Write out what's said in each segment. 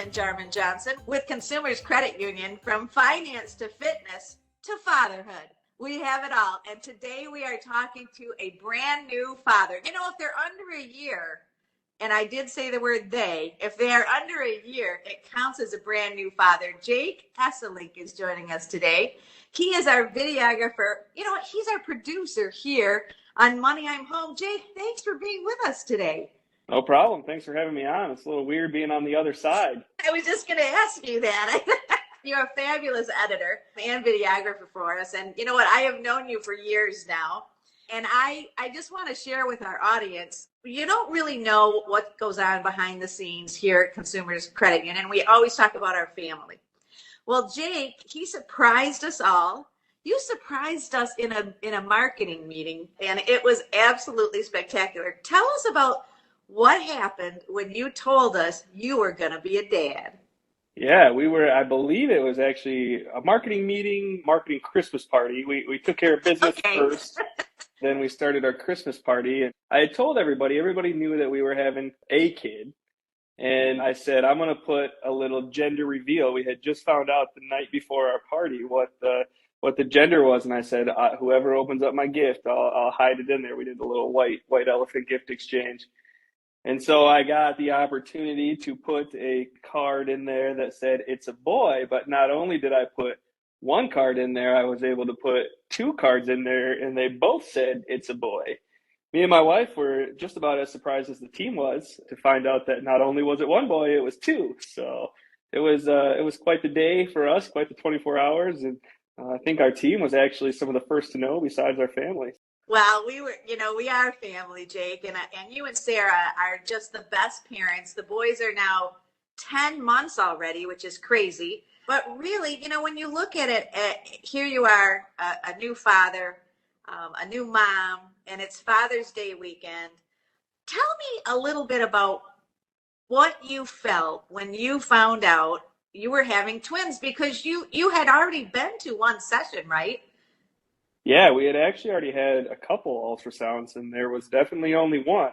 Lynn Jarman Johnson with Consumers Credit Union. From finance to fitness to fatherhood, we have it all. And today we are talking to a brand new father. You know, if they're under a year, and I did say the word they, if they are under a year, it counts as a brand new father. Jake Esselink is joining us today. He is our videographer. You know what? He's our producer here on Money I'm Home. Jake, thanks for being with us today. No problem. Thanks for having me on. It's a little weird being on the other side. I was just going to ask you that. You're a fabulous editor and videographer for us. And you know what? I have known you for years now. And I just want to share with our audience, you don't really know what goes on behind the scenes here at Consumers Credit Union. And we always talk about our family. Well, Jake, he surprised us all. You surprised us in a marketing meeting, and it was absolutely spectacular. Tell us about what happened when you told us you were going to be a dad. Yeah, I believe it was actually a marketing meeting, marketing Christmas party. We took care of business first, then we started our Christmas party. And I had told everybody knew that we were having a kid. And I said, I'm going to put a little gender reveal. We had just found out the night before our party what the gender was. And I said, whoever opens up my gift, I'll hide it in there. We did a little white elephant gift exchange. And so I got the opportunity to put a card in there that said it's a boy, but not only did I put one card in there, I was able to put two cards in there, and they both said it's a boy. Me and my wife were just about as surprised as the team was to find out that not only was it one boy, it was two. So it was quite the day for us, quite the 24 hours, and I think our team was actually some of the first to know besides our family. Well, we are family, Jake, and you and Sarah are just the best parents. The boys are now 10 months already, which is crazy. But really, when you look at it, here you are, a new father, a new mom, and it's Father's Day weekend. Tell me a little bit about what you felt when you found out you were having twins, because you had already been to one session, right? Yeah, we had actually already had a couple ultrasounds, and there was definitely only one.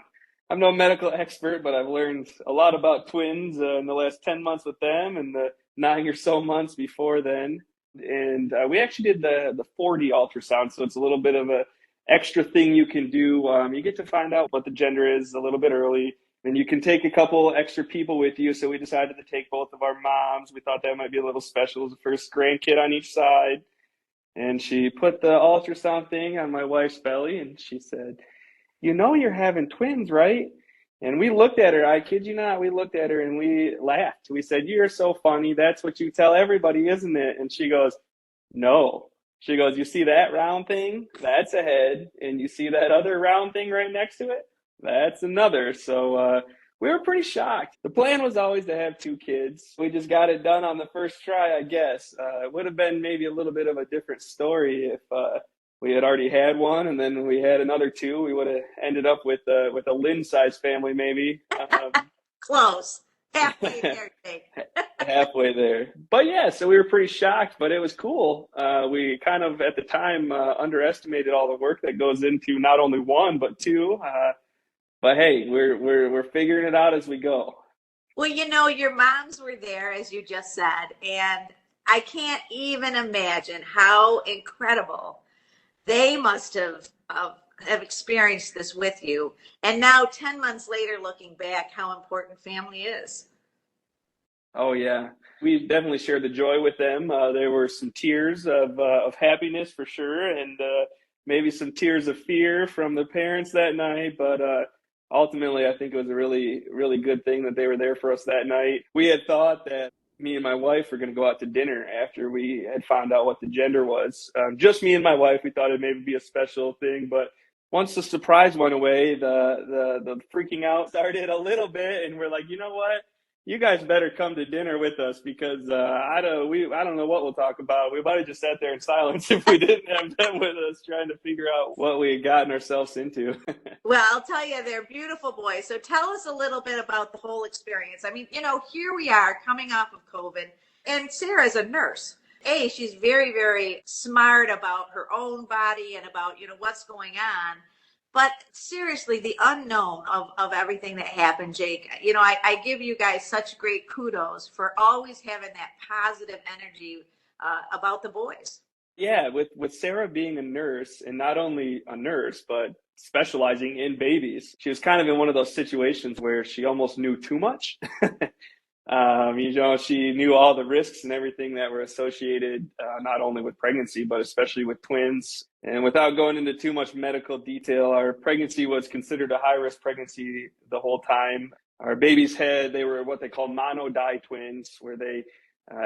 I'm no medical expert, but I've learned a lot about twins in the last 10 months with them and the 9 or so months before then. And we actually did the 4D ultrasound, so it's a little bit of a extra thing you can do. You get to find out what the gender is a little bit early, and you can take a couple extra people with you. So we decided to take both of our moms. We thought that might be a little special as the first grandkid on each side. And she put the ultrasound thing on my wife's belly, and she said, "You know you're having twins, right?" And we looked at her, I kid you not, we looked at her and we laughed. We said, "You're so funny. That's what you tell everybody, isn't it?" And she goes, "No." She goes, "You see that round thing? That's a head. And you see that other round thing right next to it? That's another." So we were pretty shocked. The plan was always to have two kids. We just got it done on the first try, I guess. It would have been maybe a little bit of a different story if we had already had one and then we had another two. We would have ended up with a Lynn-sized family, maybe. Close. Halfway there, Jake. Halfway there. But yeah, so we were pretty shocked, but it was cool. We kind of, at the time, underestimated all the work that goes into not only one, but two. But hey, we're figuring it out as we go. Well, your moms were there, as you just said, and I can't even imagine how incredible they must have experienced this with you. And now, 10 months later, looking back, how important family is. Oh yeah, we definitely shared the joy with them. There were some tears of happiness for sure, and maybe some tears of fear from the parents that night. But ultimately, I think it was a really, really good thing that they were there for us that night. We had thought that me and my wife were going to go out to dinner after we had found out what the gender was. Just me and my wife. We thought it'd maybe be a special thing, but once the surprise went away, the freaking out started a little bit, and we're like, you know what? You guys better come to dinner with us because I don't know what we'll talk about. We might have just sat there in silence if we didn't have them with us, trying to figure out what we had gotten ourselves into. Well, I'll tell you, they're beautiful boys. So tell us a little bit about the whole experience. I mean, here we are coming off of COVID, and Sarah's a nurse. She's very, very smart about her own body and about, what's going on. But seriously, the unknown of everything that happened, Jake, I give you guys such great kudos for always having that positive energy about the boys. Yeah, with Sarah being a nurse, and not only a nurse, but specializing in babies, she was kind of in one of those situations where she almost knew too much. She knew all the risks and everything that were associated, not only with pregnancy, but especially with twins. And without going into too much medical detail, our pregnancy was considered a high risk pregnancy the whole time. Our they were what they call monodi twins, where they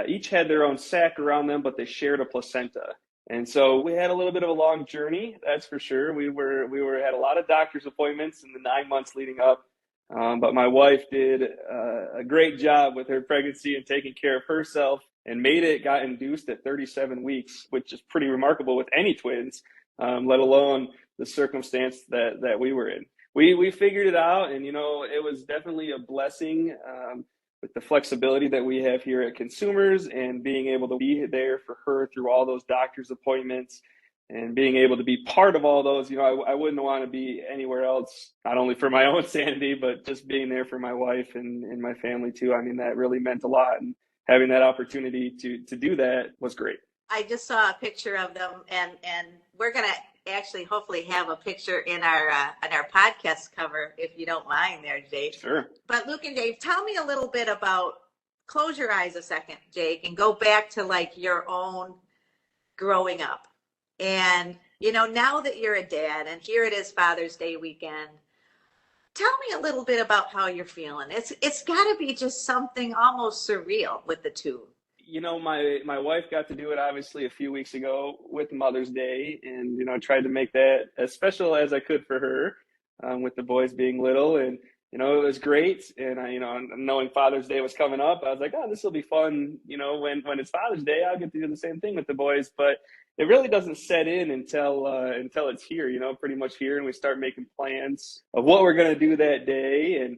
each had their own sac around them, but they shared a placenta. And so we had a little bit of a long journey, that's for sure. We had a lot of doctor's appointments in the 9 months leading up. But my wife did a great job with her pregnancy and taking care of herself, and got induced at 37 weeks, which is pretty remarkable with any twins, let alone the circumstance that we were in. We figured it out, and it was definitely a blessing, with the flexibility that we have here at Consumers, and being able to be there for her through all those doctor's appointments, and being able to be part of all those. I wouldn't want to be anywhere else, not only for my own sanity, but just being there for my wife and my family too. I mean, that really meant a lot. And having that opportunity to do that was great. I just saw a picture of them, and we're going to actually hopefully have a picture in our podcast cover, if you don't mind there, Jake. Sure. But Luke and Dave, tell me a little bit about, close your eyes a second, Jake, and go back to like your own growing up. And, now that you're a dad, and here it is Father's Day weekend, tell me a little bit about how you're feeling. It's got to be just something almost surreal with the two. My wife got to do it obviously a few weeks ago with Mother's Day, and tried to make that as special as I could for her, with the boys being little. And it was great. And knowing Father's Day was coming up, I was like, oh, this will be fun. When it's Father's Day, I'll get to do the same thing with the boys. But it really doesn't set in until it's here, pretty much here, and we start making plans of what we're going to do that day. And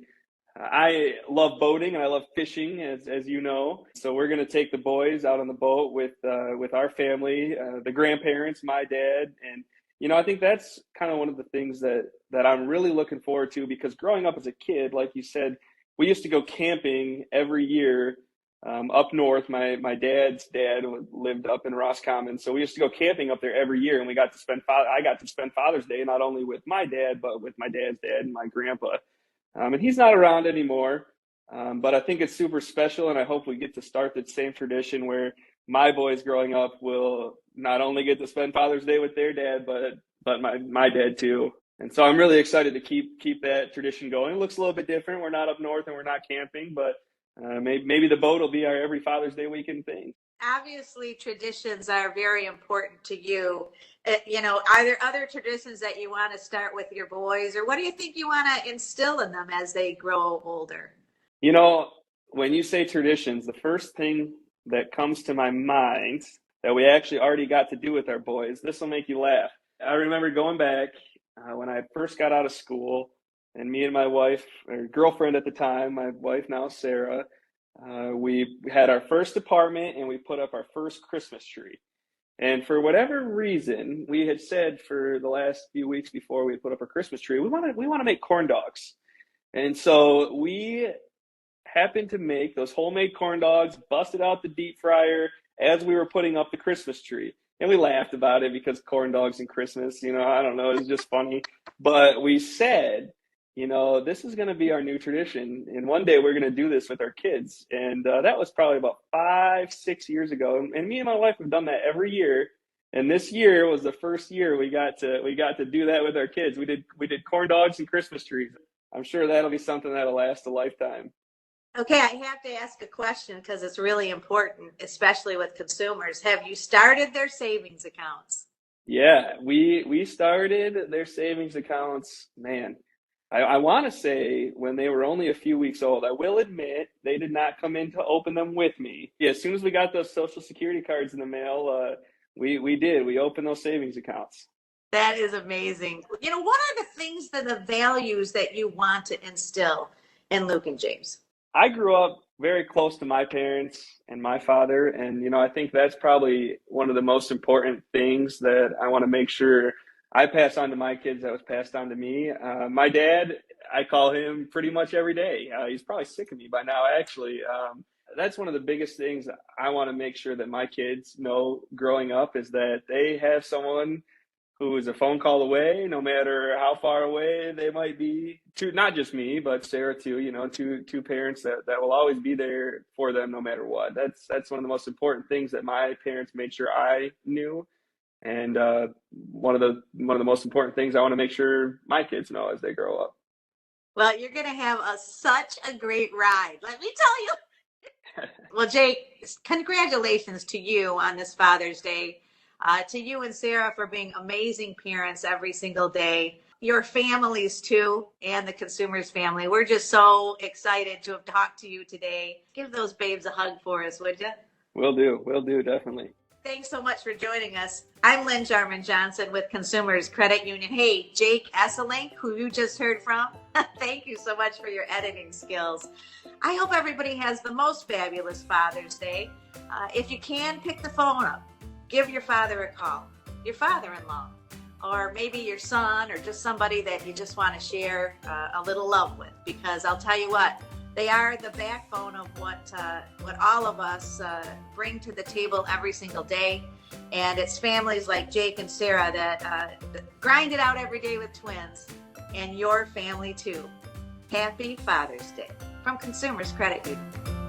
I love boating and I love fishing, as you know. So we're going to take the boys out on the boat with our family, the grandparents, my dad. And I think that's kind of one of the things that I'm really looking forward to, because growing up as a kid, like you said, we used to go camping every year, up north. My dad's dad lived up in Roscommon, so we used to go camping up there every year, and I got to spend Father's Day not only with my dad, but with my dad's dad and my grandpa. And he's not around anymore, but I think it's super special, and I hope we get to start that same tradition where my boys growing up will not only get to spend Father's Day with their dad, but my dad too. And so I'm really excited to keep that tradition going. It looks a little bit different. We're not up north and we're not camping, but maybe the boat will be our every Father's Day weekend thing. Obviously, traditions are very important to you. Are there other traditions that you want to start with your boys, or what do you think you want to instill in them as they grow older? When you say traditions, the first thing that comes to my mind that we actually already got to do with our boys, this will make you laugh. I remember going back when I first got out of school, and me and my wife, or girlfriend at the time, my wife now, Sarah, we had our first apartment, and we put up our first Christmas tree. And for whatever reason, we had said for the last few weeks before we put up our Christmas tree, we want to make corn dogs. And so we happened to make those homemade corn dogs, busted out the deep fryer as we were putting up the Christmas tree. And we laughed about it because corn dogs and Christmas, I don't know, it was just funny. But we said, this is going to be our new tradition. And one day we're going to do this with our kids. And that was probably about 5-6 years ago. And me and my wife have done that every year. And this year was the first year we got to do that with our kids. We did corn dogs and Christmas trees. I'm sure that'll be something that'll last a lifetime. Okay, I have to ask a question because it's really important, especially with consumers. Have you started their savings accounts? Yeah, we started their savings accounts, man. I want to say when they were only a few weeks old. I will admit they did not come in to open them with me. Yeah, as soon as we got those Social Security cards in the mail, we opened those savings accounts. That is amazing. What are the things the values that you want to instill in Luke and James? I grew up very close to my parents and my father, and I think that's probably one of the most important things that I want to make sure I pass on to my kids that was passed on to me. My dad, I call him pretty much every day. He's probably sick of me by now, actually. That's one of the biggest things I want to make sure that my kids know growing up is that they have someone who is a phone call away, no matter how far away they might be. To not just me, but Sarah too. Two parents that will always be there for them no matter what. That's one of the most important things that my parents made sure I knew, and one of the most important things I want to make sure my kids know as they grow up. Well, you're going to have such a great ride. Let me tell you. Well, Jake, congratulations to you on this Father's Day. To you and Sarah for being amazing parents every single day. Your families too, and the Consumers family. We're just so excited to have talked to you today. Give those babes a hug for us, would you? Will do, definitely. Thanks so much for joining us. I'm Lynn Jarman Johnson with Consumers Credit Union. Hey, Jake Esselink, who you just heard from, thank you so much for your editing skills. I hope everybody has the most fabulous Father's Day. If you can, pick the phone up. Give your father a call, your father-in-law, or maybe your son, or just somebody that you just want to share a little love with, because I'll tell you what, they are the backbone of what all of us bring to the table every single day. And it's families like Jake and Sarah that grind it out every day with twins, and your family too. Happy Father's Day from Consumers Credit Union.